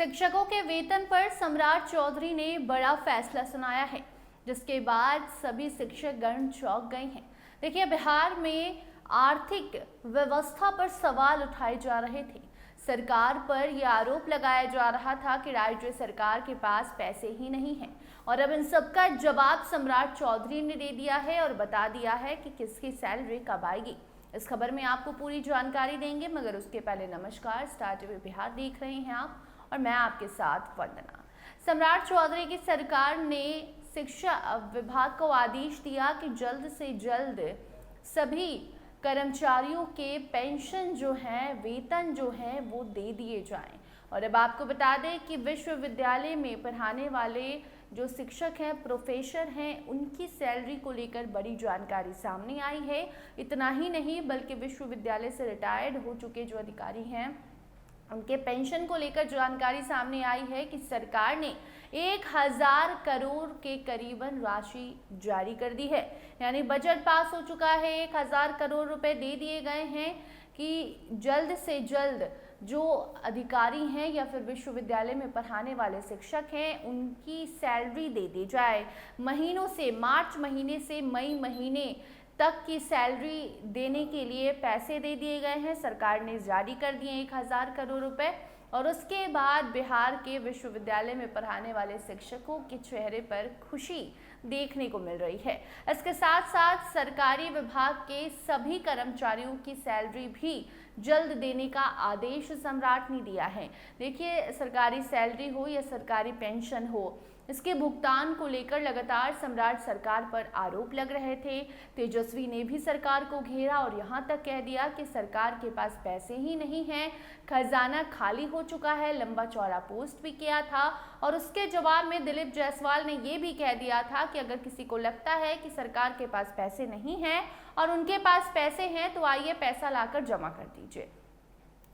शिक्षकों के वेतन पर सम्राट चौधरी ने बड़ा फैसला सुनाया है, जिसके बाद सभी शिक्षक गण चौंक गए हैं। देखिए, बिहार में आर्थिक व्यवस्था पर सवाल उठाए जा रहे थे। सरकार पर यह आरोप लगाया जा रहा था कि राज्य सरकार के पास पैसे ही नहीं हैं, और अब इन सबका जवाब सम्राट चौधरी ने दे दिया है और बता दिया है कि किसकी सैलरी कब आएगी। इस खबर में आपको पूरी जानकारी देंगे, मगर उसके पहले नमस्कार, स्टार टीवी बिहार देख रहे हैं आप और मैं आपके साथ वंदना। सम्राट चौधरी की सरकार ने शिक्षा विभाग को आदेश दिया कि जल्द से जल्द सभी कर्मचारियों के पेंशन जो है, वेतन जो है वो दे दिए जाएं। और अब आपको बता दें कि विश्वविद्यालय में पढ़ाने वाले जो शिक्षक हैं, प्रोफेसर हैं, उनकी सैलरी को लेकर बड़ी जानकारी सामने आई है। इतना ही नहीं, बल्कि विश्वविद्यालय से रिटायर्ड हो चुके जो अधिकारी हैं, उनके पेंशन को लेकर जानकारी सामने आई है कि सरकार ने 1000 करोड़ के करीबन राशि जारी कर दी है। यानी बजट पास हो चुका है, 1000 करोड़ रुपए दे दिए गए हैं कि जल्द से जल्द जो अधिकारी हैं या फिर विश्वविद्यालय में पढ़ाने वाले शिक्षक हैं, उनकी सैलरी दे दी जाए। महीनों से, मार्च महीने से मई महीने तक की सैलरी देने के लिए पैसे दे दिए गए हैं। सरकार ने जारी कर दिए 1000 करोड़ रुपए, और उसके बाद बिहार के विश्वविद्यालय में पढ़ाने वाले शिक्षकों के चेहरे पर खुशी देखने को मिल रही है। इसके साथ साथ सरकारी विभाग के सभी कर्मचारियों की सैलरी भी जल्द देने का आदेश सम्राट ने दिया है। देखिए, सरकारी सैलरी हो या सरकारी पेंशन हो, इसके भुगतान को लेकर लगातार सम्राट सरकार पर आरोप लग रहे थे। तेजस्वी ने भी सरकार को घेरा और यहां तक कह दिया कि सरकार के पास पैसे ही नहीं हैं, खजाना खाली हो चुका है। लंबा चौड़ा पोस्ट भी किया था, और उसके जवाब में दिलीप जायसवाल ने यह भी कह दिया था कि अगर किसी को लगता है कि सरकार के पास पैसे नहीं हैं और उनके पास पैसे हैं, तो आइए पैसा लाकर जमा कर दीजिए।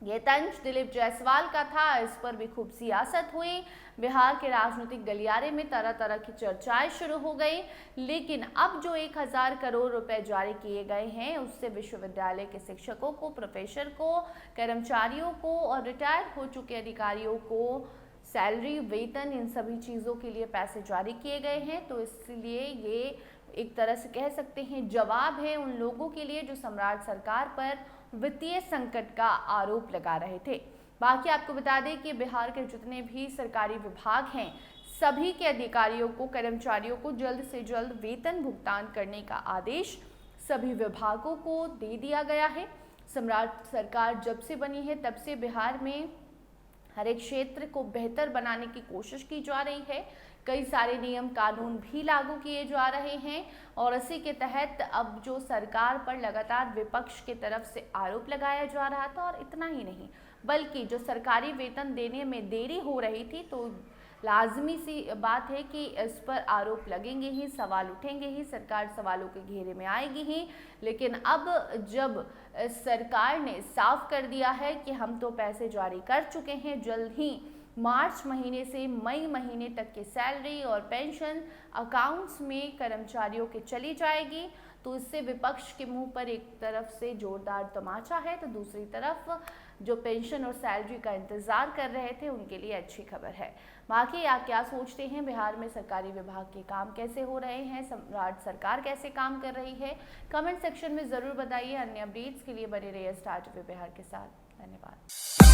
ये तंज दिलीप जायसवाल का था। इस पर भी खूब सियासत हुई। बिहार के राजनीतिक गलियारे में तरह तरह की चर्चाएं शुरू हो गई। लेकिन अब जो 1000 करोड़ रुपए जारी किए गए हैं, उससे विश्वविद्यालय के शिक्षकों को, प्रोफेसर को, कर्मचारियों को और रिटायर हो चुके अधिकारियों को सैलरी, वेतन, इन सभी चीज़ों के लिए पैसे जारी किए गए हैं। तो इसलिए ये एक तरह से कह सकते हैं जवाब है उन लोगों के लिए जो सम्राट सरकार पर वित्तीय संकट का आरोप लगा रहे थे। बाकी आपको बता दें कि बिहार के जितने भी सरकारी विभाग हैं, सभी के अधिकारियों को, कर्मचारियों को जल्द से जल्द वेतन भुगतान करने का आदेश सभी विभागों को दे दिया गया है। सम्राट सरकार जब से बनी है, तब से बिहार में हर एक क्षेत्र को बेहतर बनाने की कोशिश की जा रही है। कई सारे नियम कानून भी लागू किए जा रहे हैं, और इसी के तहत अब जो सरकार पर लगातार विपक्ष की तरफ से आरोप लगाया जा रहा था, और इतना ही नहीं, बल्कि जो सरकारी वेतन देने में देरी हो रही थी, तो लाजमी सी बात है कि इस पर आरोप लगेंगे ही, सवाल उठेंगे ही, सरकार सवालों के घेरे में आएगी ही। लेकिन अब जब सरकार ने साफ कर दिया है कि हम तो पैसे जारी कर चुके हैं, जल्द ही मार्च महीने से मई महीने तक की सैलरी और पेंशन अकाउंट्स में कर्मचारियों के चली जाएगी, तो इससे विपक्ष के मुंह पर एक तरफ से जोरदार तमाचा है, तो दूसरी तरफ जो पेंशन और सैलरी का इंतजार कर रहे थे, उनके लिए अच्छी खबर है। बाकी आप क्या सोचते हैं, बिहार में सरकारी विभाग के काम कैसे हो रहे हैं, सम्राट सरकार कैसे काम कर रही है, कमेंट सेक्शन में ज़रूर बताइए। अन्य अपडेट्स के लिए बने रहिए स्टार टीवी बिहार के साथ। धन्यवाद।